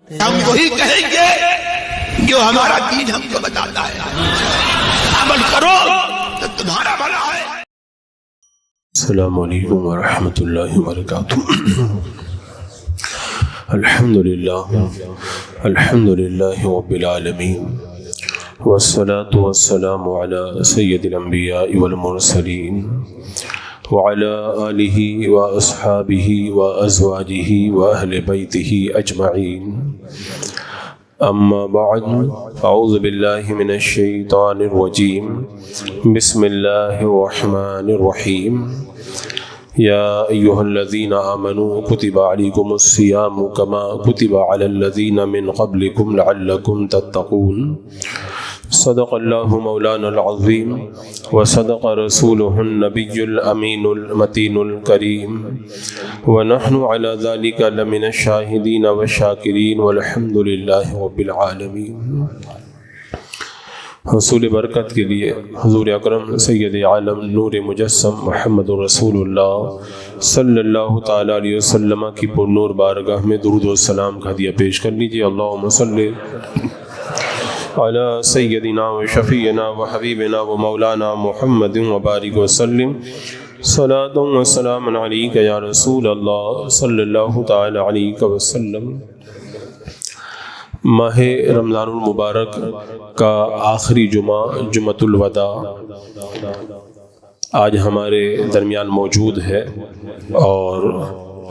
ہم وہی کہیں گے جو ہمارا دین ہم کو بتاتا ہے، عمل کرو تو تمہارا بھلا ہے۔ السلام علیکم ورحمۃ اللہ وبرکاتہ۔ الحمد للہ رب العالمین، والصلاة والسلام علی سید الانبیاء والمرسلین، وعلى آلہ واصحابہ وازواجہ واہل بیتہ اجمعین، اما بعد، اعوذ باللہ من الشیطان الرجیم، بسم اللہ الرحمن الرحیم۔ یا ایہا الذین آمنوا کتب علیکم الصیام کما کتب علی الذین من قبلکم لعلکم تتقون۔ صدق اللہ مولانا العظیم وصدق رسولہ النبی الامین المتین الکریم، ونحن علی ذلک لمن الشاہدین والشاکرین والحمد للہ رب العالمین۔ حصول برکت کے لیے حضور اکرم سید عالم نور مجسم محمد رسول اللہ صلی اللہ تعالی علیہ وسلم کی پر نور بارگاہ میں درود و سلام کا ہدیہ پیش کر لیجیے۔ اللہم صلی علی سیدنا و شفیعنا و حبیبنا و مولانا محمد وبارک وسلم، صلاۃ و سلام علیک یا رسول اللہ صلی اللہ تعالی علیہ وسلم۔ ماہ رمضان المبارک کا آخری جمعہ، جمعۃ الوداع، آج ہمارے درمیان موجود ہے، اور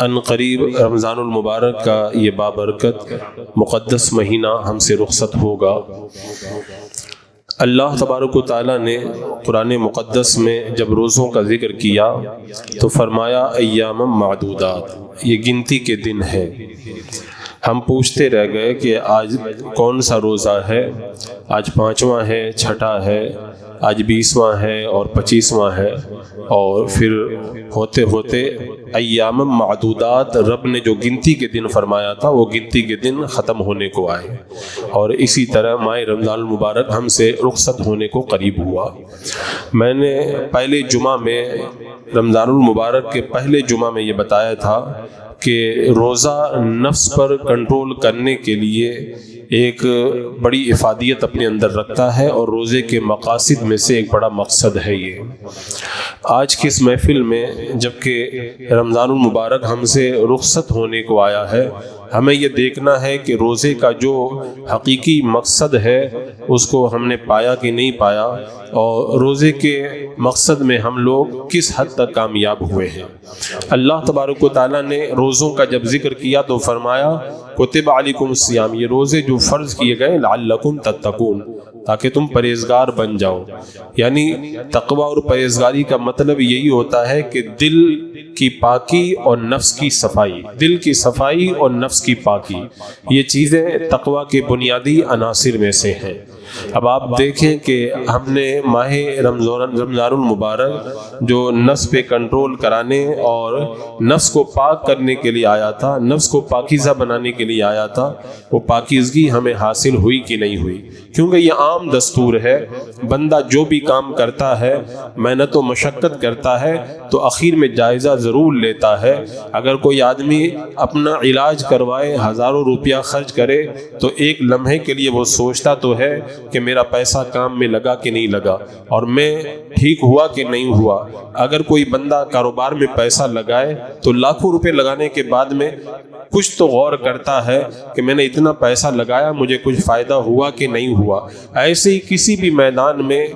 ان قریب رمضان المبارک کا یہ بابرکت مقدس مہینہ ہم سے رخصت ہوگا۔ اللہ تبارک و تعالیٰ نے قرآن مقدس میں جب روزوں کا ذکر کیا تو فرمایا ایام معدودات، یہ گنتی کے دن ہے۔ ہم پوچھتے رہ گئے کہ آج کون سا روزہ ہے، آج 5واں ہے، 6واں ہے، آج 20واں ہے اور 25واں ہے، اور پھر ہوتے ہوتے ایام معدودات رب نے جو گنتی کے دن فرمایا تھا وہ گنتی کے دن ختم ہونے کو آئے، اور اسی طرح ماہ رمضان المبارک ہم سے رخصت ہونے کو قریب ہوا۔ میں نے پہلے جمعہ میں، رمضان المبارک کے پہلے جمعہ میں یہ بتایا تھا کہ روزہ نفس پر کنٹرول کرنے کے لیے ایک بڑی افادیت اپنے اندر رکھتا ہے، اور روزے کے مقاصد میں سے ایک بڑا مقصد ہے یہ۔ آج کی اس محفل میں جبکہ رمضان المبارک ہم سے رخصت ہونے کو آیا ہے، ہمیں یہ دیکھنا ہے کہ روزے کا جو حقیقی مقصد ہے اس کو ہم نے پایا کہ نہیں پایا، اور روزے کے مقصد میں ہم لوگ کس حد تک کامیاب ہوئے ہیں۔ اللہ تبارک و تعالیٰ نے روزوں کا جب ذکر کیا تو فرمایا کتب علیکم الصیام، یہ روزے جو فرض کیے گئے لعلکم تتقون، تاکہ تم پرہیزگار بن جاؤ۔ یعنی تقوی اور پرہیزگاری کا مطلب یہی ہوتا ہے کہ دل کی پاکی اور نفس کی صفائی، دل کی صفائی اور نفس کی پاکی، یہ چیزیں تقوی کے بنیادی عناصر میں سے ہیں۔ اب آپ دیکھیں کہ ہم نے ماہ رمضان المبارک جو نفس پہ کنٹرول کرانے اور نفس کو پاک کرنے کے لیے آیا تھا، نفس کو پاکیزہ بنانے کے لیے آیا تھا، وہ پاکیزگی ہمیں حاصل ہوئی کہ نہیں ہوئی؟ کیونکہ یہ عام دستور ہے، بندہ جو بھی کام کرتا ہے، محنت و مشقت کرتا ہے تو اخیر میں جائزہ ضرور لیتا ہے۔ اگر کوئی آدمی اپنا علاج کروائے، ہزاروں روپیہ خرچ کرے، تو ایک لمحے کے لیے وہ سوچتا تو ہے کہ میرا پیسہ کام میں لگا کہ نہیں لگا، اور میں ٹھیک ہوا کہ نہیں ہوا۔ اگر کوئی بندہ کاروبار میں پیسہ لگائے تو لاکھوں روپے لگانے کے بعد میں کچھ تو غور کرتا ہے کہ میں نے اتنا پیسہ لگایا، مجھے کچھ فائدہ ہوا کہ نہیں ہوا۔ ایسے ہی کسی بھی میدان میں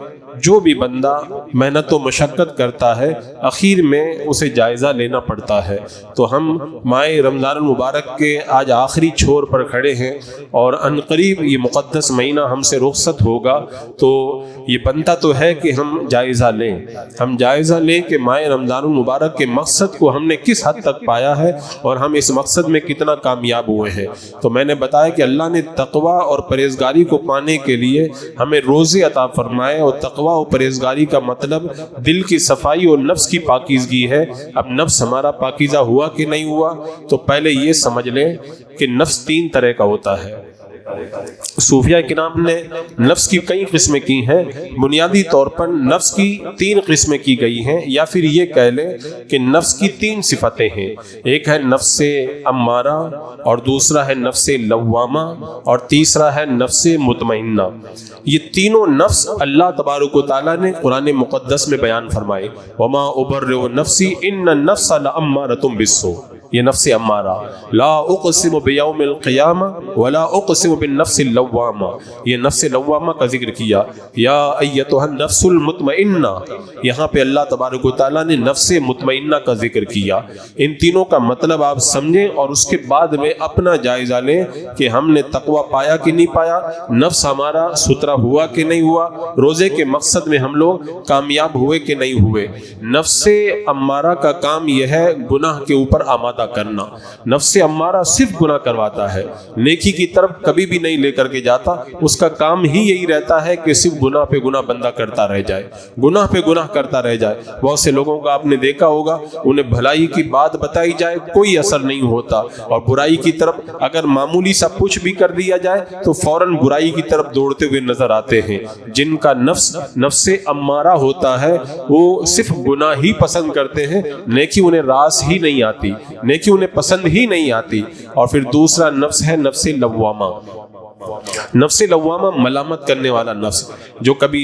جو بھی بندہ محنت و مشقت کرتا ہے اخیر میں اسے جائزہ لینا پڑتا ہے۔ تو ہم ماہ رمضان المبارک کے آج آخری چھور پر کھڑے ہیں، اور ان قریب یہ مقدس مہینہ ہم سے رخصت ہوگا، تو یہ بنتا تو ہے کہ ہم جائزہ لیں، ہم جائزہ لیں کہ ماہ رمضان المبارک کے مقصد کو ہم نے کس حد تک پایا ہے اور ہم اس مقصد میں کتنا کامیاب ہوئے ہیں۔ تو میں نے بتایا کہ اللہ نے تقوی اور پرہیزگاری کو پانے کے لیے ہمیں روزے عطا فرمائے، اور تقوی اور پرہیزگاری کا مطلب دل کی صفائی اور نفس کی پاکیزگی ہے۔ اب نفس ہمارا پاکیزہ ہوا کہ نہیں ہوا؟ تو پہلے یہ سمجھ لیں کہ نفس 3 طرح کا ہوتا ہے۔ صوفیہ کرام نے نفس کی کئی قسمیں کی ہیں، بنیادی طور پر نفس کی 3 قسمیں کی گئی ہیں، یا پھر یہ کہہ لیں کہ نفس کی 3 صفتیں ہیں۔ ایک ہے نفس امارہ، اور دوسرا ہے نفس لوامہ، اور تیسرا ہے نفس مطمئنہ۔ یہ تینوں نفس اللہ تبارک و تعالیٰ نے قرآن مقدس میں بیان فرمائے، وما ابرئ نفسی ان النفس لامارۃ بالسوء۔ یہ نفس امارہ، لا اقسم بیوم القیامہ ولا اقسم بالنفس اللوامہ، یہ نفس لوامہ کا ذکر کیا۔ یا ایتھا النفس المطمئنہ، یہاں پہ اللہ تبارک و تعالیٰ نے نفس مطمئنہ کا ذکر کیا۔ ان تینوں کا مطلب آپ سمجھیں اور اس کے بعد میں اپنا جائزہ لیں کہ ہم نے تقویٰ پایا کہ نہیں پایا، نفس ہمارا ستھرا ہوا کہ نہیں ہوا، روزے کے مقصد میں ہم لوگ کامیاب ہوئے کہ نہیں ہوئے۔ نفس امارہ کا کام یہ ہے گناہ کے اوپر آمادہ کرنا۔ نفس امارہ صرف گناہ کرواتا ہے، نیکی کی طرف کبھی بھی نہیں لے کر کے جاتا، اس کا کام ہی یہی رہتا ہے کہ صرف گناہ پہ گناہ بندہ کرتا رہ جائے، گناہ پہ گناہ کرتا رہ جائے۔ بہت سے لوگوں کا آپ نے دیکھا ہوگا، انہیں بھلائی کی بات بتائی جائے کوئی اثر نہیں ہوتا، اور برائی کی طرف اگر معمولی سا کچھ بھی کر دیا جائے تو فوراً برائی کی طرف دوڑتے ہوئے نظر آتے ہیں۔ جن کا نفس امارہ ہوتا ہے وہ صرف گناہ ہی پسند کرتے ہیں، نیکی انہیں راس ہی نہیں آتی، نیکی انہیں پسند ہی نہیں آتی۔ اور پھر دوسرا نفس ہے نفس لوامہ۔ نفس لوامہ ملامت کرنے والا نفس، جو کبھی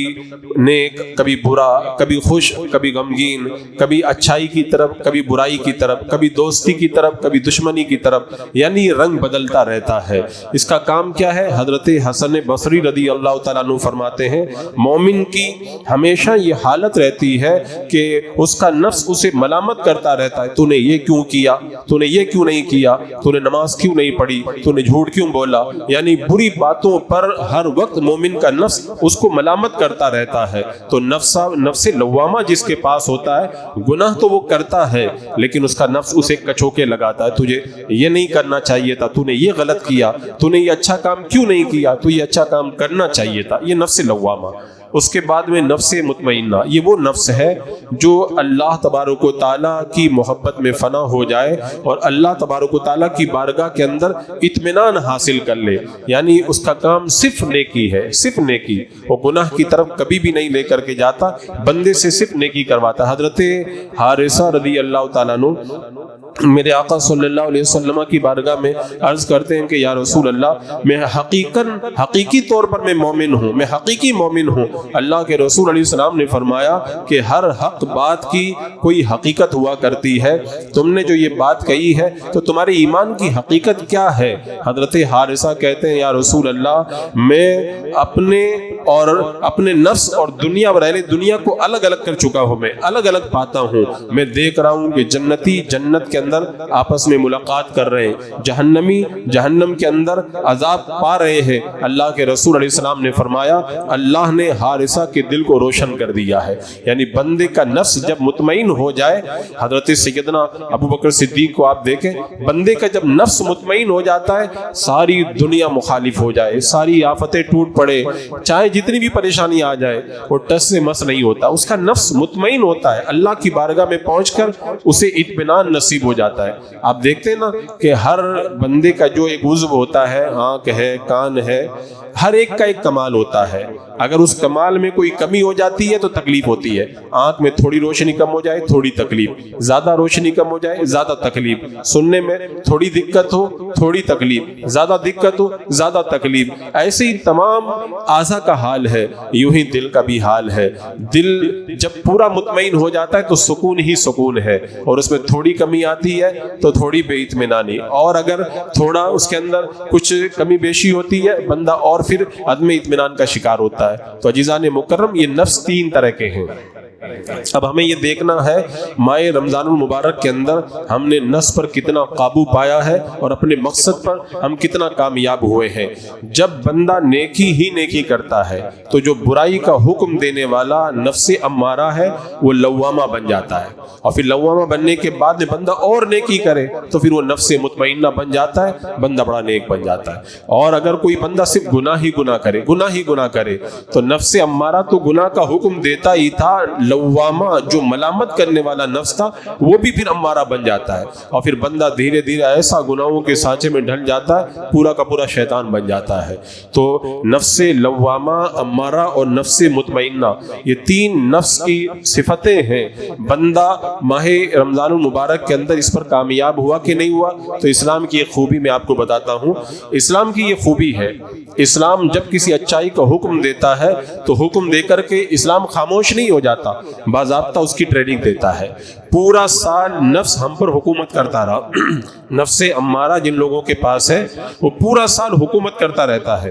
نیک، کبھی برا، کبھی خوش، کبھی غمگین، کبھی اچھائی کی طرف، کبھی برائی کی طرف، کبھی دوستی کی طرف، کبھی دشمنی کی طرف، یعنی رنگ بدلتا رہتا ہے۔ اس کا کام کیا ہے؟ حضرت حسن بصری رضی اللہ تعالیٰ عنہ فرماتے ہیں، مومن کی ہمیشہ یہ حالت رہتی ہے کہ اس کا نفس اسے ملامت کرتا رہتا ہے، تو نے یہ کیوں کیا، تو نے یہ کیوں نہیں کیا، تو نے نماز کیوں نہیں پڑھی، تو نے جھوٹ کیوں بولا، یعنی بری باتوں پر ہر وقت مومن کا نفس اس کو ملامت کرتا رہتا ہے۔ تو نفس لوامہ جس کے پاس ہوتا ہے، گناہ تو وہ کرتا ہے لیکن اس کا نفس اسے کچوکے لگاتا ہے، تجھے یہ نہیں کرنا چاہیے تھا، تو نے یہ غلط کیا، تو نے یہ اچھا کام کیوں نہیں کیا، تو یہ اچھا کام کرنا چاہیے تھا۔ یہ نفس لوامہ۔ اس کے بعد میں نفس مطمئنہ، یہ وہ نفس ہے جو اللہ تبارک و تعالیٰ کی محبت میں فنا ہو جائے اور اللہ تبارک و تعالیٰ کی بارگاہ کے اندر اطمینان حاصل کر لے، یعنی اس کا کام صرف نیکی ہے، صرف نیکی، وہ گناہ کی طرف کبھی بھی نہیں لے کر کے جاتا، بندے سے صرف نیکی کرواتا۔ حضرت حارثہ رضی اللہ تعالیٰ عنہ میرے آقا صلی اللہ علیہ وسلم کی بارگاہ میں عرض کرتے ہیں کہ یا رسول اللہ، میں حقیقی طور پر میں مومن ہوں، میں حقیقی مومن ہوں۔ اللہ کے رسول علیہ السلام نے فرمایا کہ ہر حق بات کی کوئی حقیقت ہوا کرتی ہے، تم نے جو یہ بات کہی ہے تو تمہارے ایمان کی حقیقت کیا ہے؟ حضرت حارثہ کہتے ہیں یا رسول اللہ، میں اپنے نفس اور دنیا دنیا کو الگ الگ کر چکا ہوں، میں الگ الگ پاتا ہوں، میں دیکھ رہا ہوں کہ جنتی جنت کے اندر آپس میں ملاقات کر رہے ہیں، جہنمی جہنم کے اندر عذاب پا رہے ہیں۔ اللہ کے رسول علیہ السلام نے فرمایا اللہ نے حارثہ کے دل کو روشن کر دیا ہے، یعنی بندے کا نفس جب مطمئن ہو جائے، حضرت سیدنا ابو بکر صدیق کو آپ دیکھیں، بندے کا جب نفس مطمئن ہو جاتا ہے، ساری دنیا مخالف ہو جائے، ساری آفتیں ٹوٹ پڑے، چاہے جتنی بھی پریشانی آ جائے، وہ ٹس سے مس نہیں ہوتا، اس کا نفس مطمئن ہوتا ہے، اللہ کی بارگاہ میں پہنچ کر اسے اطمینان نصیب ہو جاتا ہے۔ آپ دیکھتے ہیں نا کہ ہر بندے کا جو ایک عضو ہوتا ہے، آنکھ ہے، کان ہے، ہر ایک کا ایک کمال ہوتا ہے، اگر اس کمال میں کوئی کمی ہو جاتی ہے تو تکلیف ہوتی ہے۔ آنکھ میں تھوڑی روشنی کم ہو جائے تھوڑی تکلیف، زیادہ روشنی کم ہو جائے زیادہ تکلیف، سننے میں تھوڑی دقت ہو تھوڑی تکلیف، زیادہ دقت ہو زیادہ تکلیف، ایسے ہی تمام اعضاء کا حال ہے، یوں ہی دل کا بھی حال ہے۔ دل جب پورا مطمئن ہو جاتا ہے تو سکون ہی سکون ہے، اور اس میں تھوڑی کمی آتی ہے تو تھوڑی بے اطمینانی، اور اگر تھوڑا اس کے اندر کچھ کمی بیشی ہوتی ہے بندہ اور پھر عدم اطمینان کا شکار ہوتا ہے۔ تو عزیزان مکرم، یہ نفس 3 طرح کے ہیں۔ اب ہمیں یہ دیکھنا ہے ماہ رمضان المبارک کے اندر ہم نے نفس پر کتنا قابو پایا ہے اور اپنے مقصد پر ہم کتنا کامیاب ہوئے ہیں۔ جب بندہ نیکی ہی نیکی کرتا ہے تو جو برائی کا حکم دینے والا نفس امارہ ہے وہ لوامہ بن جاتا ہے، اور پھر لوامہ بننے کے بعد بندہ اور نیکی کرے تو پھر وہ نفس مطمئنہ بن جاتا ہے، بندہ بڑا نیک بن جاتا ہے۔ اور اگر کوئی بندہ صرف گناہ ہی گناہ کرے تو نفس امارہ تو گناہ کا حکم دیتا ہی تھا، لوامہ جو ملامت کرنے والا نفس تھا وہ بھی پھر امارہ بن جاتا ہے، اور پھر بندہ دھیرے دھیرے ایسا گناہوں کے سانچے میں ڈھل جاتا ہے، پورا کا پورا شیطان بن جاتا ہے۔ تو نفس لوامہ، امارہ اور نفس مطمئنہ، یہ تین نفس کی صفتیں ہیں۔ بندہ ماہ رمضان المبارک کے اندر اس پر کامیاب ہوا کہ نہیں ہوا؟ تو اسلام کی ایک خوبی میں آپ کو بتاتا ہوں۔ اسلام کی یہ خوبی ہے، اسلام جب کسی اچائی کا حکم دیتا ہے تو حکم دے کر کے اسلام خاموش نہیں ہو جاتا، باضابطہ اس کی ٹریننگ دیتا ہے۔ پورا سال نفس ہم پر حکومت کرتا رہا، نفس امارہ جن لوگوں کے پاس ہے وہ پورا سال حکومت کرتا رہتا ہے،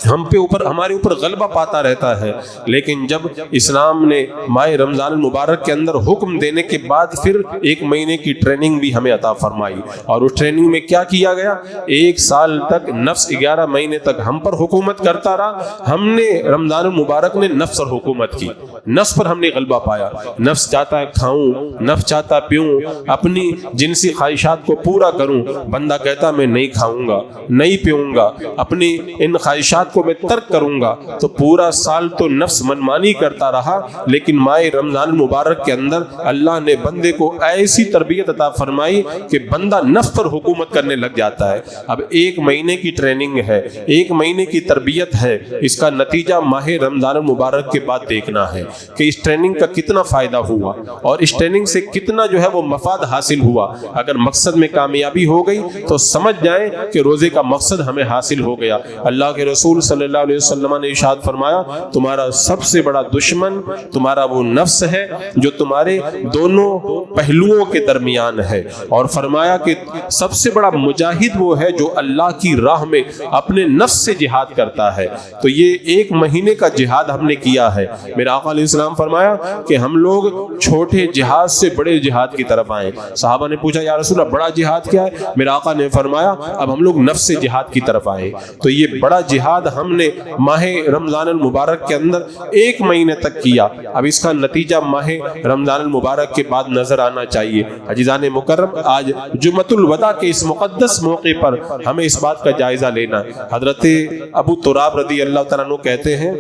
ہم پہ اوپر ہمارے اوپر غلبہ پاتا رہتا ہے۔ لیکن جب اسلام نے ماہ رمضان المبارک کے اندر حکم دینے کے بعد پھر 1 مہینے کی ٹریننگ بھی ہمیں عطا فرمائی، اور اس ٹریننگ میں کیا کیا گیا؟ 1 سال تک نفس 11 مہینے تک ہم پر حکومت کرتا رہا، ہم نے رمضان المبارک نے نفس پر حکومت کی، نفس پر ہم نے غلبہ پایا۔ نفس چاہتا ہے کھاؤں، نفس چاہتا پیوں، اپنی جنسی خواہشات کو پورا کروں، بندہ کہتا میں نہیں کھاؤں گا، نہیں پیوں گا، اپنی ان خواہشات کو میں ترک کروں گا۔ تو پورا سال تو نفس منمانی کرتا رہا، لیکن ماہ رمضان المبارک کے اندر اللہ نے بندے کو ایسی تربیت عطا فرمائی کہ بندہ نفس پر حکومت کرنے لگ جاتا ہے۔ اب 1 مہینے کی ٹریننگ ہے، 1 مہینے کی تربیت ہے، اس کا نتیجہ ماہ رمضان المبارک کے بعد دیکھنا ہے کہ اس ٹریننگ کا کتنا فائدہ ہوا اور اس ٹریننگ سے کتنا جو ہے وہ مفاد حاصل ہوا۔ اگر مقصد میں کامیابی ہو گئی تو سمجھ جائیں کہ روزے کا مقصد ہمیں حاصل ہو گیا۔ اللہ کے رسول صلی اللہ علیہ وسلم نے ارشاد فرمایا، تمہارا سب سے بڑا دشمن تمہارا وہ نفس ہے جو تمہارے دونوں پہلوؤں کے درمیان ہے، اور فرمایا کہ سب سے بڑا مجاہد وہ ہے جو اللہ کی راہ میں اپنے نفس سے جہاد کرتا ہے۔ تو یہ 1 مہینے کا جہاد ہم نے کیا ہے۔ میرا آقا علیہ السلام فرمایا کہ ہم لوگ چھوٹے جہاد سے بڑے جہاد کی طرف آئیں۔ صحابہ نے پوچھا یا رسول اللہ بڑا جہاد کیا ہے؟ میرا آقا نے فرمایا اب ہم لوگ نفس سے جہاد کی طرف آئے۔ تو یہ بڑا جہاد ہم نے ماہ رمضان المبارک کے اندر 1 مہینے تک کیا۔ اب اس کا نتیجہ ماہ رمضان المبارک کے بعد نظر آنا چاہیے۔ عزیزان مکرم، آج جمعۃ الوداع کے اس مقدس موقع پر ہمیں اس بات کا جائزہ لینا ہے۔ حضرت ابو تراب رضی اللہ تعالیٰ عنہ کہتے ہیں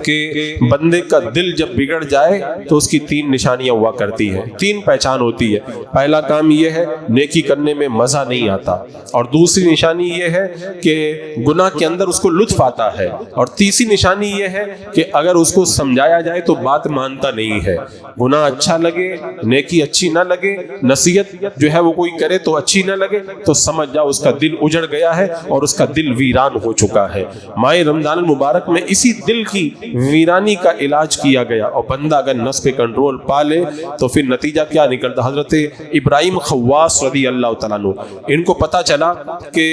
کہ بندے کا دل جب بگڑ جائے تو اس کی 3 نشانیاں ہوا کرتی ہیں، 3 پہچان ہوتی ہے۔ پہلا کام یہ ہے نیکی کرنے میں مزہ نہیں آتا، اور دوسری نشانی یہ ہے کہ گناہ کے اندر اس کو لطف آتا ہے، اور تیسری نشانی یہ ہے کہ اگر اس کو سمجھایا جائے تو بات مانتا نہیں ہے۔ گناہ اچھا لگے، نیکی اچھی نہ لگے، نصیحت جو ہے وہ کوئی کرے تو اچھی نہ لگے تو سمجھ جاؤ اس کا دل اجڑ گیا ہے اور اس کا دل ویران ہو چکا ہے۔ ماہ رمضان المبارک میں اسی دل کی ویرانی کا علاج کیا گیا، اور بندہ اگر نفس پہ کنٹرول پا لے تو پھر نتیجہ کیا نکلتا؟ حضرت ابراہیم خواص رضی اللہ تعالیٰ عنہ، ان کو پتا چلا کہ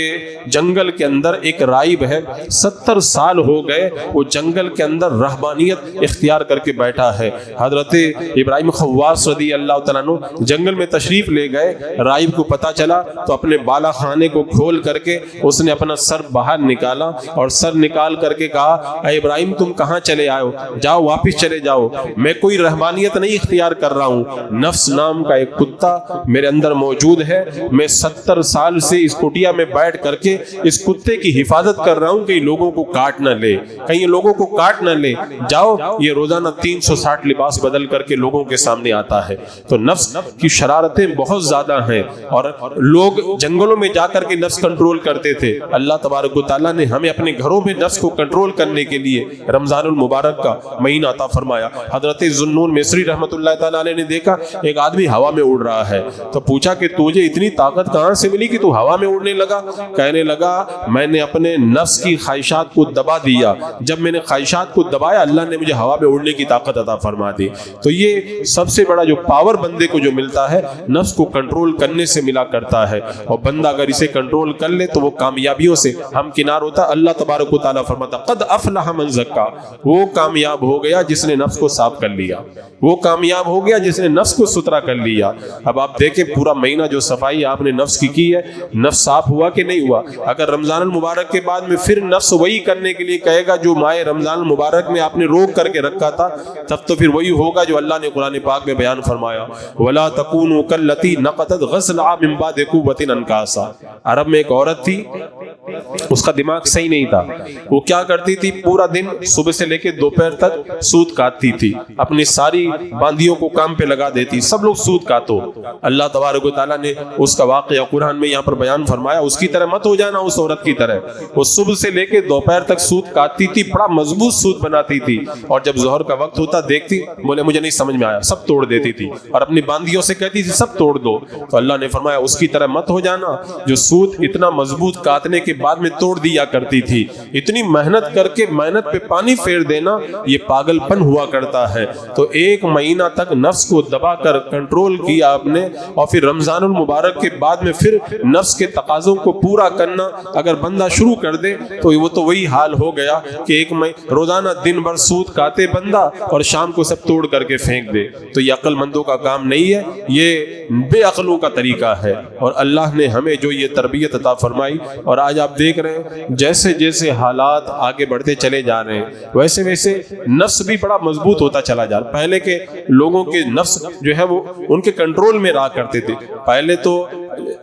جنگل کے اندر ایک راہب ہے، 70 سال ہو گئے وہ جنگل کے اندر رہبانیت اختیار کر کے بیٹھا ہے۔ حضرت ابراہیم خواص رضی اللہ تعالیٰ عنہ جنگل میں تشریف لے گئے، راہب کو پتا چلا تو اپنے بالا خانے کو کھول کر کے اس نے اپنا سر باہر نکالا، اور سر نکال کر کے کہا اے ابراہیم تم کہاں چلے آئے ہو؟ جاؤ واپس چلے جاؤ، میں کوئی رہبانیت نہیں اختیار کر رہا ہوں، نفس نام کا ایک کتا میرے اندر موجود ہے، میں 70 سال سے اس کٹیا میں بیٹھ کر کے اس کتے کی حفاظت کر رہا ہوں کہ لوگوں کو کاٹ نہ لے، کہیں لوگوں کو کاٹ نہ لے۔ جاؤ، یہ روزانہ 360 لباس بدل کر کے لوگوں کے سامنے آتا ہے۔ تو نفس کی شرارتیں بہت زیادہ ہیں، اور لوگ جنگلوں میں جا کر کے نفس کنٹرول کرتے تھے۔ اللہ تبارک و تعالیٰ نے ہمیں اپنے گھروں میں نفس کو کنٹرول کرنے کے لیے رمضان المبارک کا مہینہ عطا فرمایا۔ حضرت ذوالنون مصری رحمۃ اللہ تعالیٰ علیہ نے دیکھا ایک آدمی ہوا میں اڑ رہا ہے، تو پوچھا کہ تجھے اتنی طاقت کہاں سے ملی کہ تو ہوا میں اڑنے لگا؟ کہنے لگا میں نے اپنے نفس کی خواہشات کو دبا دیا، جب میں نے خواہشات کو دبایا اللہ نے مجھے ہوا میں اڑنے کی طاقت عطا فرما دی۔ تو یہ سب سے بڑا جو پاور بندے کو جو ملتا ہے نفس کو کنٹرول کرنے سے ملا کرتا ہے، اور بندہ اگر اسے کنٹرول کر لے تو وہ کامیابیوں سے ہمکنار ہوتا۔ اللہ تبارک و تعالیٰ فرماتا قد افلح من زکا، وہ کامیاب ہو گیا جس نے نفس کو صاف کر لیا، وہ کامیاب ہو گیا جس نے نفس کو ستھرا کر لیا۔ اب آپ دیکھیں پورا مہینہ جو صفائی آپ نے نفس کی ہے، نفس صاف ہوا کہ نہیں ہوا؟ اگر رمضان المبارک کے بعد میں پھر نفس وہی کرنے کے لیے کہے گا جو ماہ رمضان المبارک میں آپ نے روک کر کے رکھا تھا، تب تو پھر وہی ہوگا جو اللہ نے قرآن پاک میں بیان فرمایا وَلَا تَكُونُوا كَالَّتِي نَقَضَتْ غَزْلَهَا مِن بَعْدِ قُوَّةٍ أَنْكَاثًا۔ عرب میں ایک عورت تھی، اس کا دماغ صحیح نہیں تھا، وہ کیا کرتی تھی پورا دن صبح صبح سے لے کے دوپہر تک سود کاٹتی تھی، اپنی ساری باندیوں کو کام پہ لگا دیتی، سب لوگ سود کاٹو۔ اللہ تبارک و تعالیٰ نے اس کا واقعہ قرآن میں یہاں پر بیان فرمایا، اس کی طرح مت ہو جانا، اس عورت کی طرح۔ وہ صبح سے لے کے دوپہر تک سود کاٹتی تھی، بڑا مضبوط سود بناتی تھی، اور جب ظہر کا وقت ہوتا دیکھتی، بولے مجھے نہیں سمجھ میں آیا، سب توڑ دیتی تھی، اور اپنی باندیوں سے کہتی تھی سب توڑ دو۔ تو اللہ نے فرمایا اس کی طرح مت ہو جانا جو سود اتنا مضبوط کاٹنے کے بعد میں توڑ دیا کرتی تھی۔ اتنی محنت کر کے محنت پہ پانی پھیر دینا یہ پاگل پن ہوا کرتا ہے۔ تو ایک مہینہ تک نفس کو دبا کر کنٹرول کیا آپ نے، اور پھر رمضان المبارک کے بعد میں پھر نفس کے تقاضوں کو پورا کرنا اگر بندہ شروع کر دے تو وہ تو وہی حال ہو گیا کہ ایک روزانہ دن بھر سود کاتے بندہ اور شام کو سب توڑ کر کے پھینک دے۔ تو یہ عقل مندوں کا کام نہیں ہے، یہ بے عقلوں کا طریقہ ہے۔ اور اللہ نے ہمیں جو یہ تربیت عطا فرمائی، اور آج آپ دیکھ رہے ہیں جیسے جیسے حالات آگے بڑھتے چلے جا رہے ہیں ویسے ویسے نفس بھی بڑا مضبوط ہوتا چلا جا رہا ہے۔ پہلے کے لوگوں کے نفس جو ہے وہ ان کے کنٹرول میں رہا کرتے تھے۔ پہلے تو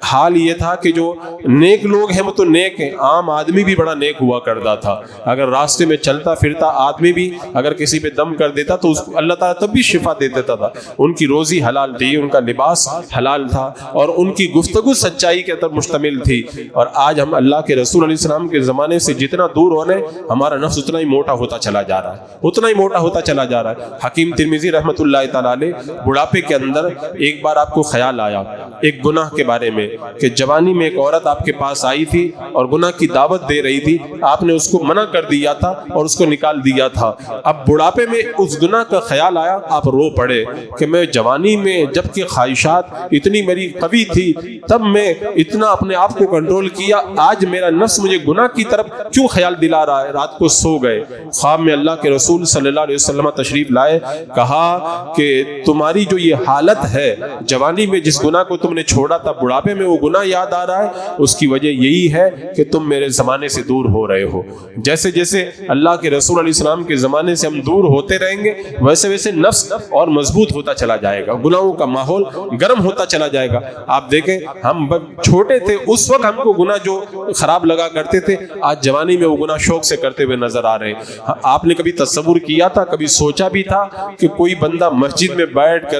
حال یہ تھا کہ جو نیک لوگ ہیں وہ تو نیک ہیں، عام آدمی بھی بڑا نیک ہوا کرتا تھا۔ اگر راستے میں چلتا پھرتا آدمی بھی اگر کسی پہ دم کر دیتا تو اس کو اللہ تعالیٰ تب بھی شفا دے دیتا تھا۔ ان کی روزی حلال تھی، ان کا لباس حلال تھا، اور ان کی گفتگو سچائی کے اندر مشتمل تھی۔ اور آج ہم اللہ کے رسول علیہ السلام کے زمانے سے جتنا دور ہونے ہمارا نفس اتنا ہی موٹا ہوتا چلا جا رہا ہے، اتنا ہی موٹا ہوتا چلا جا رہا ہے۔ حکیم ترمذی رحمۃ اللہ تعالیٰ علیہ بڑھاپے کے اندر ایک بار آپ کو خیال آیا ایک گناہ کے بارے میں کہ جوانی میں ایک عورت آپ کے پاس آئی تھی اور گناہ کی دعوت دے رہی تھی، آپ نے اس کو منع کر دیا تھا اور اس کو نکال دیا تھا۔ اب بڑھاپے میں اس گناہ کا خیال آیا، آپ رو پڑے کہ میں جوانی میں جبکہ خواہشات اتنی میری قوی تھی تب میں اتنا اپنے آپ کو کنٹرول کیا، آج میرا نفس مجھے گناہ کی طرف کیوں خیال دلا رہا ہے۔ رات کو سو گئے، خواب میں اللہ کے رسول صلی اللہ علیہ وسلم تشریف لائے، کہا کہ تمہاری جو یہ حالت ہے جوانی میں جس گناہ کو تم نے چھوڑا تھا بڑھاپے میں وہ گناہ یاد آ رہا ہے، اس کی وجہ یہی ہے کہ تم میرے زمانے سے دور ہو رہے ہو۔ جیسے جیسے اللہ کے رسول علیہ السلام کے زمانے سے ہم دور ہوتے رہیں گے ویسے ویسے نفس اور مضبوط ہوتا چلا جائے گا، گناہوں کا ماحول گرم ہوتا چلا جائے گا۔ آپ دیکھیں ہم چھوٹے تھے اس وقت ہم کو گناہ جو خراب لگا کرتے تھے، آج جوانی میں وہ گناہ شوق سے کرتے ہوئے نظر آ رہے ہیں۔ آپ نے کبھی تصور کیا تھا، کبھی سوچا بھی تھا کہ کوئی بندہ مسجد میں بیٹھ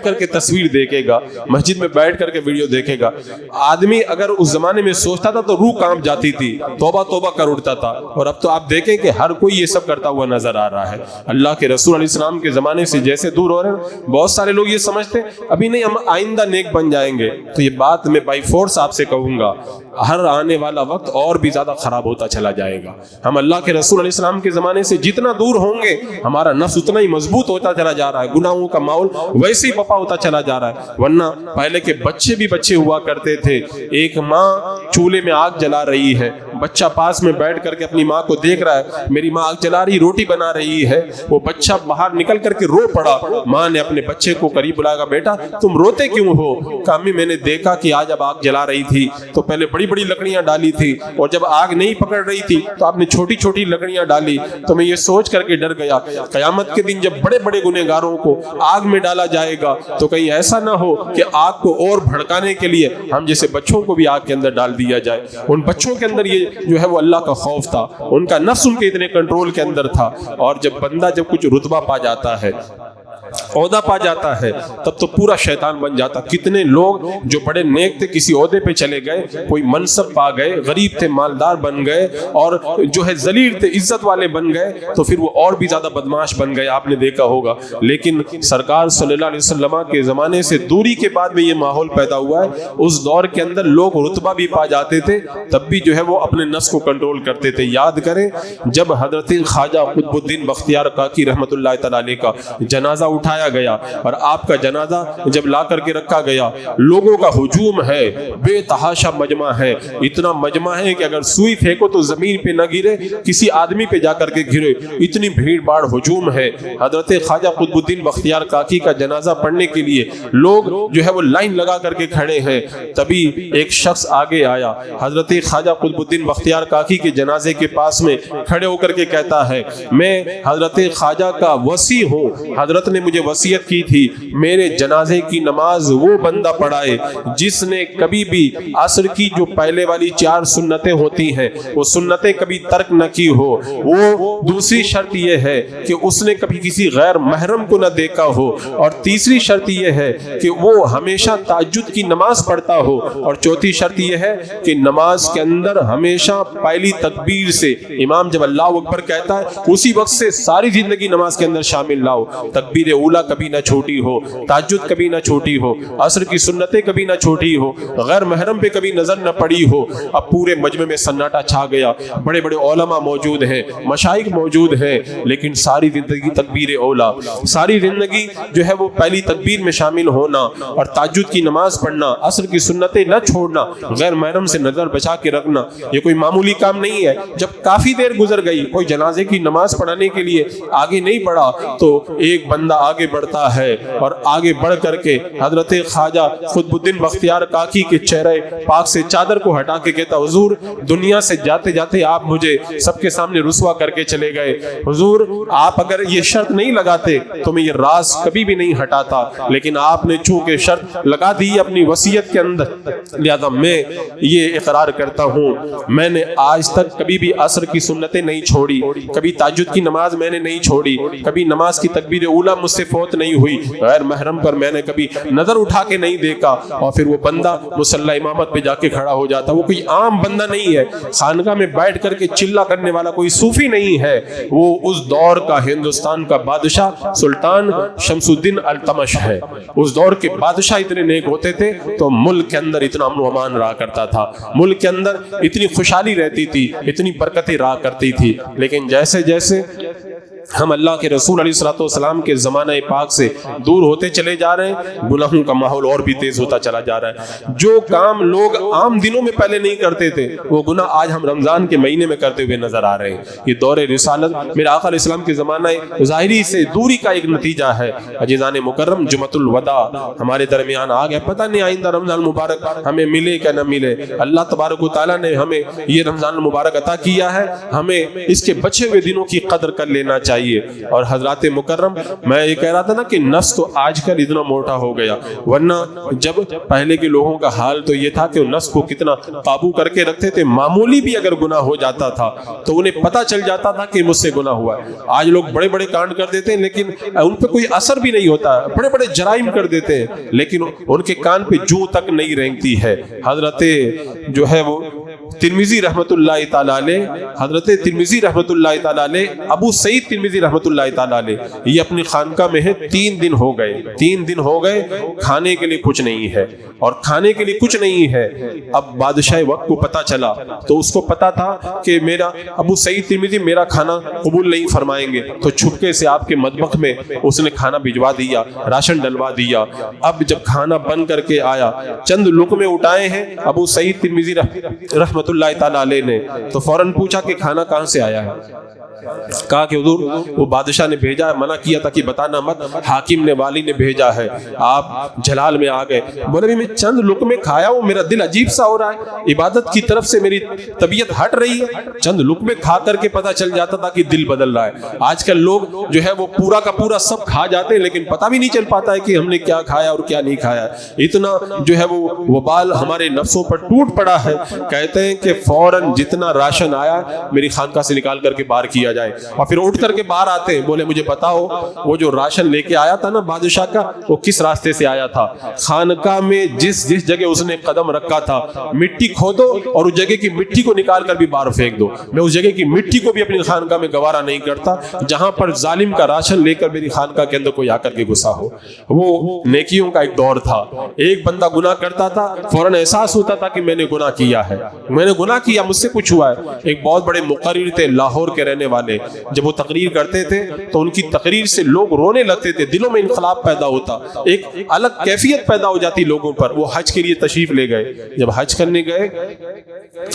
کر کے تصویر دیکھے گا، مسجد میں بیٹھ کر کے ویڈیو دیکھے گا؟ آدمی اگر اس زمانے میں سوچتا تھا تو روح کانپ جاتی تھی، توبہ توبہ کر اٹھتا تھا، اور اب تو آپ دیکھیں کہ ہر کوئی یہ سب کرتا ہوا نظر آ رہا ہے۔ اللہ کے رسول علیہ السلام کے زمانے سے جیسے دور ہو رہے ہیں، بہت سارے لوگ یہ سمجھتے ہیں ابھی نہیں ہم آئندہ نیک بن جائیں گے، تو یہ بات میں بائی فورس آپ سے کہوں گا، ہر آنے والا وقت اور بھی زیادہ خراب ہوتا چلا جائے گا۔ ہم اللہ کے رسول علیہ السلام کے زمانے سے جتنا دور ہوں گے ہمارا نفس اتنا ہی مضبوط ہوتا چلا جا رہا ہے، گناہوں کا ماحول ویسے ہی بپا ہوتا چلا جا رہا ہے۔ ورنہ پہلے کے بچے بھی بچے ہوا کرتے تھے، ایک ماں چولہے میں آگ جلا رہی ہے، بچہ پاس میں بیٹھ کر کے اپنی ماں کو دیکھ رہا ہے، میری ماں آگ جلا رہی روٹی بنا رہی ہے، وہ بچہ باہر نکل کر کے رو پڑا، ماں نے اپنے بچے کو قریب بلایا، کہا بیٹا تم روتے کیوں ہو؟ کہا امی میں نے دیکھا کہ آج اب آگ جلا رہی تھی تو پہلے بڑی بڑی لکڑیاں ڈالی تھی، اور جب آگ نہیں پکڑ رہی تھی تو آپ نے چھوٹی چھوٹی لکڑیاں ڈالی، تو میں یہ سوچ کر کے ڈر گیا قیامت کے دن جب بڑے بڑے گنہگاروں کو آگ میں ڈالا جائے گا تو کہیں ایسا نہ ہو کہ آگ کو اور بھڑکانے کے لیے ہم جیسے بچوں کو بھی آگ کے اندر ڈال دیا جائے۔ ان بچوں کے اندر یہ جو ہے وہ اللہ کا خوف تھا، ان کا نفس ان کے اتنے کنٹرول کے اندر تھا، اور جب بندہ جب کچھ رتبہ پا جاتا ہے، عہدہ پا جاتا ہے، تب تو پورا شیطان بن جاتا۔ کتنے لوگ جو بڑے نیک تھے کسی عہدے پہ چلے گئے، کوئی منصب پا گئے، غریب تھے مالدار بن گئے، اور جو ہے ذلیل تھے عزت والے بن گئے، تو پھر وہ اور بھی زیادہ بدماش بن گئے، آپ نے دیکھا ہوگا۔ لیکن سرکار صلی اللہ علیہ وسلم کے زمانے سے دوری کے بعد میں یہ ماحول پیدا ہوا ہے، اس دور کے اندر لوگ رتبہ بھی پا جاتے تھے تب بھی جو ہے وہ اپنے نفس کو کنٹرول کرتے تھے۔ یاد کریں جب حضرت خواجہ قطب الدین بختیار کاکی رحمۃ اللہ تعالی علیہ کا جنازہ اٹھایا گیا اور آپ کا جنازہ جب لا کر کے رکھا گیا، لوگوں کا ہجوم ہے، بے تحاشا مجمع ہے، اتنا مجمع ہے کہ اگر سوئی پھینکو تو زمین پہ نہ گرے، کسی آدمی پہ جا کر کے گرے، اتنی بھیڑ باڑ ہجوم ہے۔ حضرت خواجہ قطب الدین بختیار کاکی کا جنازہ پڑھنے کے لیے لوگ جو ہے وہ لائن لگا کر کے کھڑے ہیں، تبھی ایک شخص آگے آیا، حضرت خواجہ قطب الدین بختیار کاکی کے جنازے کے پاس میں کھڑے ہو کر کے کہتا ہے میں حضرت خواجہ کا وصی ہوں، حضرت نے مجھے وصیت کی تھی میرے جنازے کی نماز وہ بندہ پڑھائے جس نے کبھی بھی عصر کی جو پہلے والی 4 سنتیں ہوتی ہیں وہ سنتیں کبھی ترک نہ کی ہو. وہ دوسری شرط یہ ہے کہ اس نے کبھی کسی غیر محرم کو نہ دیکھا ہو, اور تیسری شرط یہ ہے کہ وہ ہمیشہ تہجد کی نماز پڑھتا ہو, اور چوتھی شرط یہ ہے کہ نماز کے اندر ہمیشہ پہلی تکبیر سے امام جب اللہ اکبر کہتا ہے اسی وقت سے ساری زندگی نماز کے اندر شامل لاؤ. تکبیر اولا کبھی نہ چھوٹی ہو, تہجد کبھی نہ چھوٹی ہو, عصر کی سنتیں کبھی نہ چھوٹی ہو, غیر محرم پہ کبھی نظر نہ پڑی ہو. اب پورے مجمع میں سناٹا چھا گیا, بڑے بڑے علماء موجود ہیں, مشائخ موجود ہیں, لیکن ساری زندگی تکبیر اولا, ساری زندگی جو ہے وہ پہلی تکبیر میں شامل ہونا اور تہجد کی نماز پڑھنا, عصر کی سنتیں نہ چھوڑنا, غیر محرم سے نظر بچا کے رکھنا, یہ کوئی معمولی کام نہیں ہے. جب کافی دیر گزر گئی, کوئی جنازے کی نماز پڑھانے کے لیے آگے نہیں بڑھا, تو ایک بندہ آگے بڑھتا ہے اور آگے بڑھ کر کے حضرت خواجہ قطب الدین بختیار کاکی کے چہرے پاک سے چادر کو ہٹا کے کہتا حضور دنیا سے جاتے جاتے آپ مجھے سب کے سامنے رسوا کر کے چلے گئے, حضور آپ اگر یہ شرط نہیں لگاتے تو میں یہ راز کبھی بھی نہیں ہٹاتا, لیکن آپ نے چونکہ شرط لگا دی اپنی وصیت کے اندر, لہذا میں یہ اقرار کرتا ہوں میں نے آج تک کبھی بھی عصر کی سنتیں نہیں چھوڑی, کبھی تہجد کی نماز میں نے نہیں چھوڑی, کبھی نماز کی تکبیر اولا مجھ سے فوت نہیں ہوئی, غیر محرم پر میں نے کبھی نظر اٹھا کے نہیں دیکھا. اور پھر وہ بندہ مصلی امامت پہ جا کے کھڑا ہو جاتا. وہ کوئی عام بندہ نہیں ہے, خانقاہ میں بیٹھ کر کے چلا کرنے والا کوئی صوفی نہیں ہے, وہ اس دور کا ہندوستان کا بادشاہ سلطان شمس الدین التمش ہے. اس دور کے بادشاہ اتنے نیک ہوتے تھے تو ملک کے اندر اتنا امن و امان رہا کرتا تھا, ملک کے اندر اتنی خوشحالی رہتی تھی, اتنی برکتیں رہا کرتی تھی. لیکن جیسے جیسے ہم اللہ کے رسول علیہ الصلوۃ والسلام کے زمانہ پاک سے دور ہوتے چلے جا رہے ہیں, گناہوں کا ماحول اور بھی تیز ہوتا چلا جا رہا ہے. جو کام لوگ عام دنوں میں پہلے نہیں کرتے تھے وہ گناہ آج ہم رمضان کے مہینے میں کرتے ہوئے نظر آ رہے ہیں. یہ دور رسالت میرے آقا علیہ السلام کے زمانہ ظاہری سے دوری کا ایک نتیجہ ہے. عزیزان مکرم, جمعۃ الوداع ہمارے درمیان آ گیا, پتہ نہیں آئندہ رمضان المبارک ہمیں ملے کہ نہ ملے. اللہ تبارک و تعالیٰ نے ہمیں یہ رمضان المبارک عطا کیا ہے, ہمیں اس کے بچے ہوئے دنوں کی قدر کر لینا چاہیے. اور حضرات مکرم, میں یہ کہہ رہا تھا نا کہ نفس تو آج کل اتنا موٹا ہو گیا, ورنہ جب پہلے کے لوگوں کا حال تو یہ تھا کہ نفس کو کتنا قابو کر کے رکھتے تھے. معمولی بھی اگر گناہ ہو جاتا تھا تو انہیں پتہ چل جاتا تھا کہ مجھ سے گناہ ہوا ہے. آج لوگ بڑے بڑے کانڈ کر دیتے ہیں لیکن ان پہ کوئی اثر بھی نہیں ہوتا, بڑے بڑے جرائم کر دیتے ہیں لیکن ان کے کان پہ جو تک نہیں رینگتی ہے. حضرت جو ہے وہ ترمذی رحمت اللہ تعالی علیہ, حضرت ترمذی رحمت اللہ تعالی علیہ, ابو سعید ترمذی رحمت اللہ تعالی علیہ, یہ اپنی خانقاہ میں ہے. 3 دن ہو گئے, کھانے کے لیے کچھ نہیں ہے, اور کھانے کے لیے کچھ نہیں ہے. اب بادشاہ وقت کو پتا چلا تو اس کو پتا تھا کہ میرا ابو سعید ترمذی میرا کھانا قبول نہیں فرمائیں گے, تو چھپکے سے آپ کے مطبخ میں اس نے کھانا بھجوا دیا, راشن ڈلوا دیا. اب جب کھانا بن کر کے آیا, چند لقمے اٹھائے ہیں ابو سعید ترمذی رحمت اللہ تعالی علیہ نے, تو فوراً پوچھا کہ کھانا کہاں سے آیا ہے. کہا کہ حضور وہ بادشاہ نے بھیجا ہے, منع کیا تھا کہ بتانا مت, حاکم نے والی نے بھیجا ہے. آپ جلال میں آ گئے, بولے بھی میں چند لقمے کھایا ہوں, میرا دل عجیب سا ہو رہا ہے, عبادت کی طرف سے میری طبیعت ہٹ رہی ہے. چند لقمے کھا کر کے پتہ چل جاتا تھا کہ دل بدل رہا ہے. آج کل لوگ جو ہے وہ پورا کا پورا سب کھا جاتے ہیں لیکن پتہ بھی نہیں چل پاتا ہے کہ ہم نے کیا کھایا اور کیا نہیں کھایا. اتنا جو ہے وہ وبال ہمارے نفسوں پر ٹوٹ پڑا ہے. کہتے ہیں کہ فوراً جتنا راشن آیا میری خانقاہ سے نکال کر کے باہر کیا جائے, اور پھر اٹھ کر کے باہر آتے ہیں, بولے مجھے بتاؤ وہ جو راشن لے کے آیا تھا نا بادشاہ کا, وہ کس راستے سے آیا تھا. خانقاہ میں جس جگہ اس نے قدم رکھا تھا مٹی کھودو اور اس جگہ کی مٹی کو نکال کر بھی باہر پھینک دو. میں اس جگہ کی مٹی کو بھی اپنی خانقاہ میں گوارا نہیں کرتا جہاں پر ظالم کا راشن لے کر میری خانقاہ کے اندر کوئی آ کر کے گھسا ہو. وہ نیکیوں کا ایک دور تھا. ایک بندہ گناہ کرتا تھا, فوراً احساس ہوتا تھا کہ میں نے گناہ کیا ہے, میں نے گناہ کیا, مجھ سے کچھ ہوا ہے. ایک بہت بڑے مقرر تھے لاہور کے رہنے والے, جب وہ تقریر کرتے تھے تو ان کی تقریر سے لوگ رونے لگتے تھے, دلوں میں انقلاب پیدا ہوتا, ایک الگ کیفیت پیدا ہو جاتی لوگوں پر. وہ حج کے لیے تشریف لے گئے, جب حج کرنے گئے,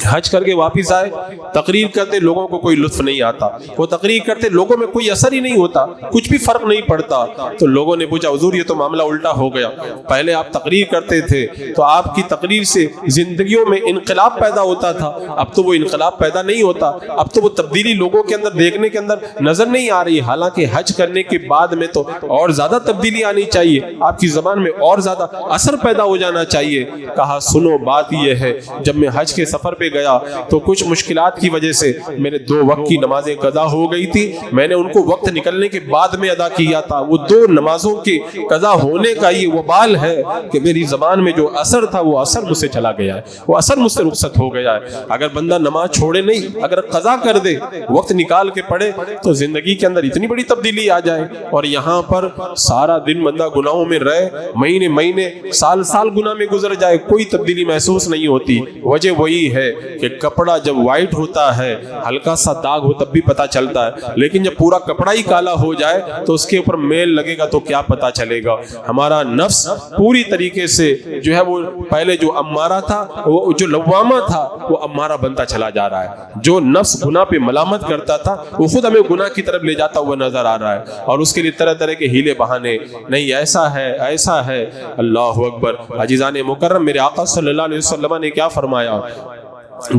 حج کر کے واپس آئے, تقریر کرتے لوگوں کو کوئی لطف نہیں آتا, وہ تقریر کرتے لوگوں میں کوئی اثر ہی نہیں ہوتا, کچھ بھی فرق نہیں پڑتا. تو لوگوں نے پوچھا حضور یہ تو معاملہ الٹا ہو گیا, پہلے آپ تقریر کرتے تھے تو آپ کی تقریر سے زندگیوں میں انقلاب پیدا ہوتا تھا, اب تو وہ انقلاب پیدا نہیں ہوتا, اب تو وہ تبدیلی لوگوں کے اندر اندر دیکھنے کے اندر نظر نہیں آ رہی، حالانکہ حج کرنے کے بعد میں تو اور زیادہ تبدیلی آنی چاہیے، آپ کی زبان میں اور زیادہ اثر پیدا ہو جانا چاہیے۔ کہا سنو بات یہ ہے، جب میں حج کے سفر پہ گیا تو کچھ مشکلات کی وجہ سے میرے 2 وقت کی نمازیں قضا ہو گئی تھی، میں نے ان کو وقت نکلنے کے بعد میں ادا کیا تھا۔ وہ 2 نمازوں کے قضا ہونے کا یہ وبال ہے کہ میری زبان میں جو اثر تھا وہ اثر مجھ سے چلا گیا ہے، وہ اثر مجھ سے رخصت ہو گیا ہے۔ اگر بندہ نماز چھوڑے نہیں، اگر قضا کر دے، وقت نکال کے پڑھے، تو زندگی کے اندر اتنی بڑی تبدیلی آ جائے۔ اور یہاں پر سارا دن بندہ گناہوں میں رہے، مہینے مہینے سال سال گناہ میں گزر جائے، کوئی تبدیلی محسوس نہیں ہوتی۔ وجہ وہی ہے کہ کپڑا جب وائٹ ہوتا ہے، ہلکا سا داغ ہو تب بھی پتہ چلتا ہے، لیکن جب پورا کپڑا ہی کالا ہو جائے تو اس کے اوپر میل لگے گا تو کیا پتہ چلے گا۔ ہمارا نفس پوری طریقے سے جو ہے وہ پہلے جو امارہ تھا، وہ جو لوامہ تھا، وہ امارہ بنتا چلا جا رہا ہے۔ جو نفس گناہ پہ ملامت کرتا تھا وہ خود ہمیں گناہ کی طرف لے جاتا ہوا نظر آ رہا ہے، اور اس کے لیے طرح طرح کے ہیلے بہانے، نہیں ایسا ہے ایسا ہے۔ اللہ اکبر۔ عزیزان مکرم، میرے آقا صلی اللہ علیہ وسلم نے کیا فرمایا؟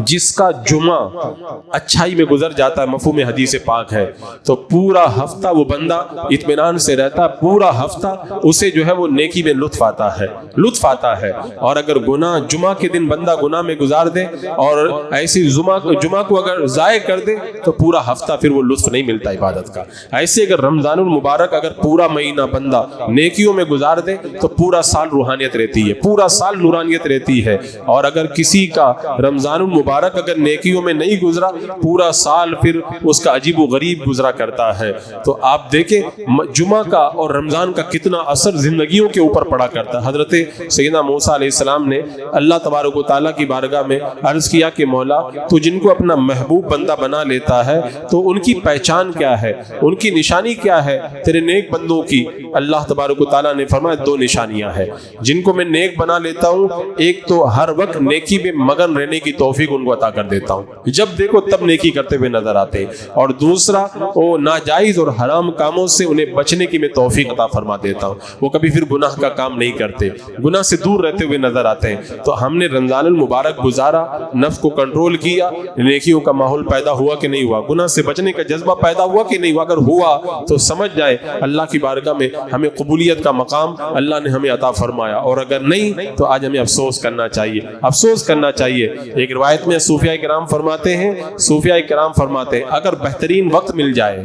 جس کا جمعہ اچھائی میں گزر جاتا ہے، مفہوم حدیث پاک ہے، تو پورا ہفتہ وہ بندہ اطمینان سے رہتا ہے، پورا ہفتہ اسے جو ہے وہ نیکی میں لطف آتا ہے۔ اور اگر گناہ جمعہ کے دن بندہ گناہ میں گزار دے اور ایسی جمعہ کو اگر ضائع کر دے تو پورا ہفتہ پھر وہ لطف نہیں ملتا عبادت کا۔ ایسے اگر رمضان المبارک اگر پورا مہینہ بندہ نیکیوں میں گزار دے تو پورا سال روحانیت رہتی ہے، پورا سال نورانیت رہتی ہے۔ اور اگر کسی کا رمضان مبارک اگر نیکیوں میں نہیں گزرا، پورا سال پھر اس کا عجیب و غریب گزرا کرتا ہے۔ تو آپ دیکھیں جمعہ کا اور رمضان کا کتنا اثر زندگیوں کے اوپر پڑا کرتا ہے۔ حضرت سیدنا موسیٰ علیہ السلام نے اللہ تبارک و تعالیٰ کی بارگاہ میں عرض کیا کہ مولا تو جن کو اپنا محبوب بندہ بنا لیتا ہے تو ان کی پہچان کیا ہے، ان کی نشانی کیا ہے تیرے نیک بندوں کی؟ اللہ تبارک و تعالیٰ نے فرمایا 2 نشانیاں ہیں جن کو میں نیک بنا لیتا ہوں، ایک تو ہر وقت نیکی میں مگن رہنے کی توفیق ان کو عطا کر دیتا ہوں، جب دیکھو تب نیکی کرتے ہوئے نظر آتے ہیں، اور دوسرا وہ ناجائز اور حرام کاموں سے انہیں بچنے کی میں توفیق عطا فرما دیتا ہوں، وہ کبھی پھر گناہ کا کام نہیں کرتے، گناہ سے دور رہتے ہوئے نظر آتے ہیں۔ تو ہم نے رمضان المبارک گزارا، نفس کو کنٹرول کیا، نیکیوں کا ماحول پیدا ہوا کہ نہیں ہوا، گناہ سے بچنے کا جذبہ پیدا ہوا کہ نہیں ہوا؟ اگر ہوا تو سمجھ جائے اللہ کی بارگاہ میں ہمیں قبولیت کا مقام اللہ نے ہمیں عطا فرمایا، اور اگر نہیں تو آج ہمیں افسوس کرنا چاہیے، افسوس کرنا چاہیے۔ ایک روایت میں صوفیاء کرام فرماتے ہیں اگر بہترین وقت مل جائے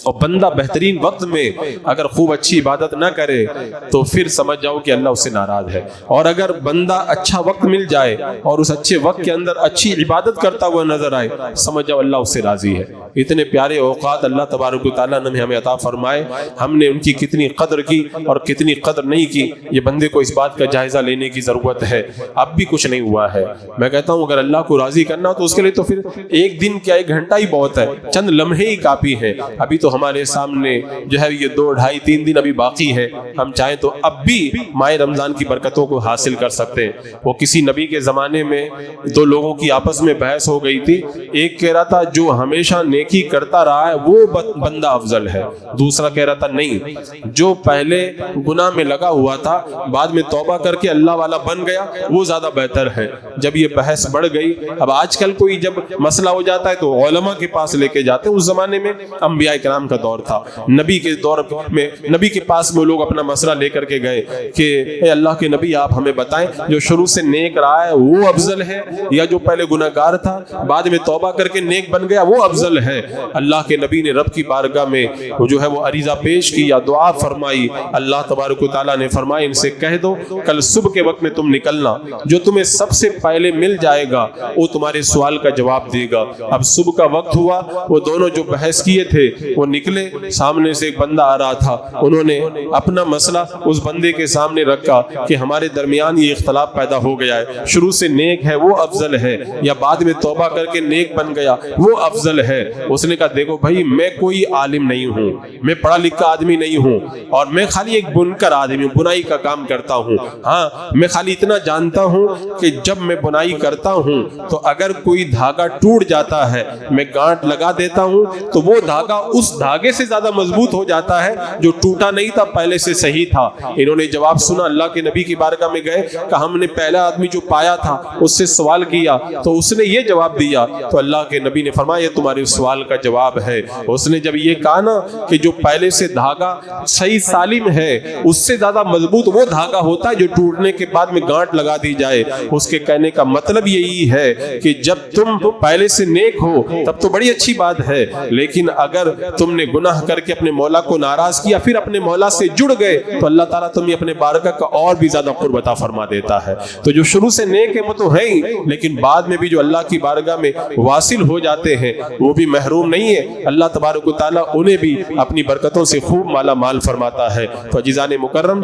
اور بندہ بہترین وقت میں اگر خوب اچھی عبادت نہ کرے تو پھر سمجھ جاؤ کہ اللہ اس سے ناراض ہے، اور اگر بندہ اچھا وقت مل جائے اور اس اچھے وقت کے اندر اچھی عبادت کرتا ہوا نظر آئے، سمجھ جاؤ اللہ اس سے راضی ہے۔ اتنے پیارے اوقات اللہ تبارک و تعالیٰ نے ہمیں عطا فرمائے، ہم نے ان کی کتنی قدر کی اور کتنی قدر نہیں کی، یہ بندے کو اس بات کا جائزہ لینے کی ضرورت ہے۔ اب بھی کچھ نہیں ہوا ہے، میں کہتا ہوں اگر اللہ کو راضی کرنا تو اس کے لیے تو پھر 1 دن کیا 1 گھنٹہ ہی بہت ہے، چند لمحے ہی کافی ہے۔ ابھی تو ہمارے سامنے جو ہے یہ 2 ڈھائی 3 دن ابھی باقی ہے، ہم چاہیں تو اب بھی ماہ رمضان کی برکتوں کو حاصل کر سکتے ہیں۔ وہ کسی نبی کے زمانے میں 2 لوگوں کی آپس میں بحث ہو گئی تھی، ایک کہہ رہا تھا جو ہمیشہ نیکی کرتا رہا ہے وہ بندہ افضل ہے، دوسرا کہہ رہا تھا نہیں، جو پہلے گناہ میں لگا ہوا تھا بعد میں توبہ کر کے اللہ والا بن گیا وہ زیادہ بہتر ہے۔ جب یہ بحث بڑھ گئی، اب آج کل کوئی جب مسئلہ ہو جاتا ہے تو علماء کے پاس لے کے جاتے ہیں، اس زمانے میں انبیاء کرام کا دور تھا، نبی کے دور میں نبی کے پاس میں لوگ اپنا مسئلہ لے کر کے گئے کہ اے اللہ کے نبی آپ ہمیں بتائیں جو شروع سے نیک رہا ہے وہ افضل ہے یا جو پہلے گناہگار تھا بعد میں توبہ کر کے نیک بن گیا وہ افضل ہے؟ اللہ کے نبی نے رب کی بارگاہ میں وہ جو ہے وہ عریضہ پیش کیا، دعا فرمائی، اللہ تبارک و تعالیٰ نے فرمایا ان سے کہہ دو کل صبح کے وقت میں تم نکلنا، جو تمہیں سب سے پہلے مل جائے گا وہ تمہارے سوال کا جواب دے گا۔ اب صبح کا وقت ہوا، وہ دونوں جو بحث کیے تھے وہ نکلے، سامنے سے ایک بندہ آ رہا تھا، انہوں نے اپنا مسئلہ اس بندے کے سامنے رکھا کہ ہمارے درمیان یہ اختلاف پیدا ہو گیا ہے، شروع سے نیک ہے وہ افضل ہے یا بعد میں توبہ کر کے نیک بن گیا وہ افضل ہے؟ اس نے کہا دیکھو بھائی میں کوئی عالم نہیں ہوں، میں پڑھا لکھا آدمی نہیں ہوں، اور میں خالی ایک بنکر آدمی ہوں، بنائی کا کام کرتا ہوں، ہاں میں خالی اتنا جانتا ہوں کہ جب میں بنائی کرتا کرتا ہوں تو اگر کوئی دھاگا ٹوٹ جاتا ہے میں گانٹ لگا دیتا ہوں تو وہ دھاگا اس دھاگے سے زیادہ مضبوط ہو جاتا ہے جو ٹوٹا نہیں تھا، پہلے سے صحیح تھا۔ انہوں نے جواب سنا، اللہ کے نبی کی بارگاہ میں گئے کہ ہم نے پہلا آدمی جو پایا تھا اس سے سوال کیا تو اس نے یہ جواب دیا، تو اللہ کے نبی نے فرمایا یہ تمہارے سوال کا جواب ہے۔ اس نے جب یہ کہا نا کہ جو پہلے سے دھاگا صحیح سالم ہے اس سے زیادہ مضبوط وہ دھاگا ہوتا ہے جو ٹوٹنے کے بعد میں گانٹ لگا دی جائے، اس کے کہنے کا مطلب یہی ہے کہ جب تم پہلے سے نیک ہو تب تو بڑی اچھی بات ہے، لیکن اگر تم نے گناہ کر کے اپنے مولا کو ناراض کیا پھر اپنے مولا سے جڑ گئے تو اللہ تعالیٰ تمہیں اپنے بارگاہ کا اور بھی زیادہ قرب عطا فرما دیتا ہے۔ تو جو شروع سے نیک ہے وہ تو ہے ہی، لیکن بعد میں بھی جو اللہ کی بارگاہ میں واصل ہو جاتے ہیں وہ بھی محروم نہیں ہے، اللہ تبارک و تعالیٰ انہیں بھی اپنی برکتوں سے خوب مالا مال فرماتا ہے۔ تو عزیزان مکرم،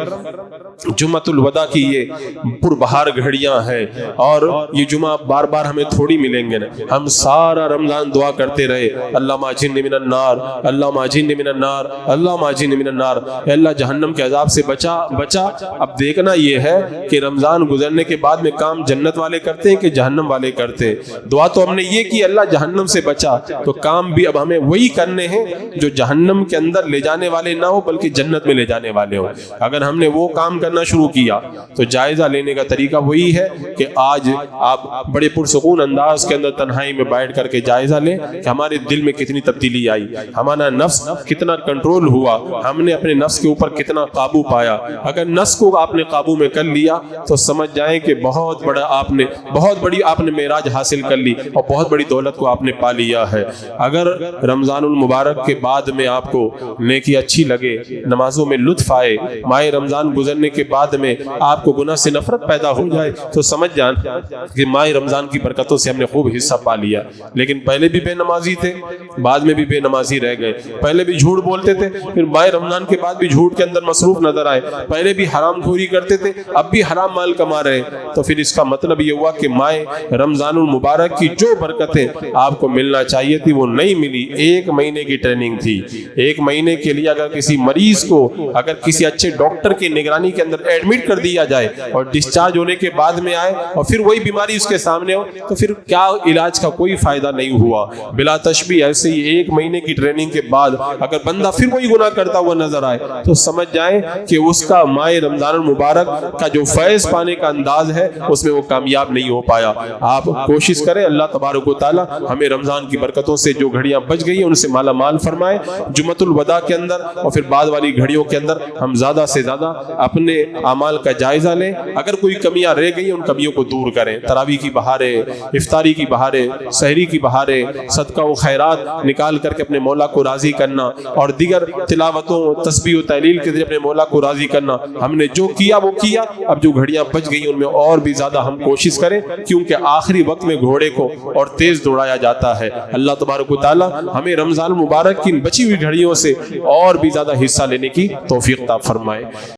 جمعۃ الوداع کی یہ پربہار گھڑیاں ہیں اور یہ جمعہ بار بار ہمیں تھوڑی ملیں گے نا، ہم سارا رمضان دعا کرتے رہے اللہم اجرنی من النار، اللہم اجرنی من النار، اللہم اجرنی من النار، اے اللہ جہنم کے عذاب سے بچا بچا۔ اب دیکھنا یہ ہے کہ رمضان گزرنے کے بعد میں کام جنت والے کرتے ہیں کہ جہنم والے کرتے ہیں۔ دعا تو ہم نے یہ کی اللہ جہنم سے بچا، تو کام بھی اب ہمیں وہی کرنے ہیں جو جہنم کے اندر لے جانے والے نہ ہو بلکہ جنت میں لے جانے والے ہوں۔ اگر ہم نے وہ کام کرنا شروع کیا تو جائزہ لینے کا طریقہ وہی ہے کہ آج آپ بڑے پرسکون انداز کے اندر تنہائی میں بیٹھ کر کے جائزہ لیں کہ ہمارے دل میں کتنی تبدیلی آئی، ہمارا نفس کتنا کنٹرول ہوا، ہم نے اپنے نفس کے اوپر کتنا قابو پایا۔ اگر نفس کو آپ نے قابو میں کر لیا تو سمجھ جائیں کہ بہت بڑی آپ نے معراج حاصل کر لی اور بہت بڑی دولت کو آپ نے پا لیا ہے۔ اگر رمضان المبارک کے بعد میں آپ کو نیکی اچھی لگے، نمازوں میں لطف آئے، ماہ رمضان گزرنے کے بعد میں آپ کو گناہ سے نفرت پیدا ہو جائے تو سمجھ جان کہ ماہ رمضان کی برکتوں سے ہم نے خوب حصہ پا لیا۔ لیکن پہلے بھی بے نمازی تھے، بعد میں بھی بے نمازی رہ گئے، پہلے بھی جھوٹ بولتے تھے، پھر ماہ رمضان کے بعد بھی جھوٹ کے اندر مصروف نظر آئے، پہلے بھی حرام خوری کرتے تھے اب بھی حرام مال کما رہے، تو پھر اس کا مطلب یہ ہوا کہ ماہ رمضان المبارک کی جو برکتیں آپ کو ملنا چاہیے تھی وہ نہیں ملی۔ ایک مہینے کی ٹریننگ تھی، ایک مہینے کے لیے اگر کسی مریض کو اگر کسی اچھے ڈاکٹر کی نگرانی کے اندر ایڈمٹ کر دیا جائے اور ڈسچارج ہونے کے بعد میں آئے اور پھر وہی بیماری اس کے سامنے ہو تو پھر کیا علاج کا کوئی فائدہ نہیں ہوا۔ بلا تشبیہ ایسے ہی ایک مہینے کی ٹریننگ کے بعد اگر بندہ پھر وہی گناہ کرتا ہوا نظر آئے تو سمجھ جائیں کہ اس کا ماہ رمضان المبارک کا جو فیض پانے کا انداز ہے اس میں وہ کامیاب نہیں ہو پایا۔ آپ کوشش کریں اللہ تبارک و تعالی ہمیں رمضان کی برکتوں سے جو گھڑیاں بچ گئی ہیں ان سے مالا مال فرمائے۔ جمعۃ الوداع کے اندر اور پھر بعد والی گھڑیوں کے اندر ہم زیادہ سے زیادہ اپنے اعمال کا جائزہ لیں، اگر کوئی کمیاں رہ گئی ان کمیوں کو دور کریں۔ تراویح کی بہاریں، افطاری کی بہاریں، سحری کی بہاریں، صدقہ و خیرات نکال کر کے اپنے مولا کو راضی کرنا اور دیگر تلاوتوں تسبیح و تہلیل کے ذریعے اپنے مولا کو راضی کرنا، ہم نے جو کیا وہ کیا۔ اب جو گھڑیاں بچ گئی ان میں اور بھی زیادہ ہم کوشش کریں کیونکہ آخری وقت میں گھوڑے کو اور تیز دوڑایا جاتا ہے۔ اللہ تبارک و تعالی ہمیں رمضان مبارک کی بچی ہوئی گھڑیوں سے اور بھی زیادہ حصہ لینے کی توفیق عطا فرمائے۔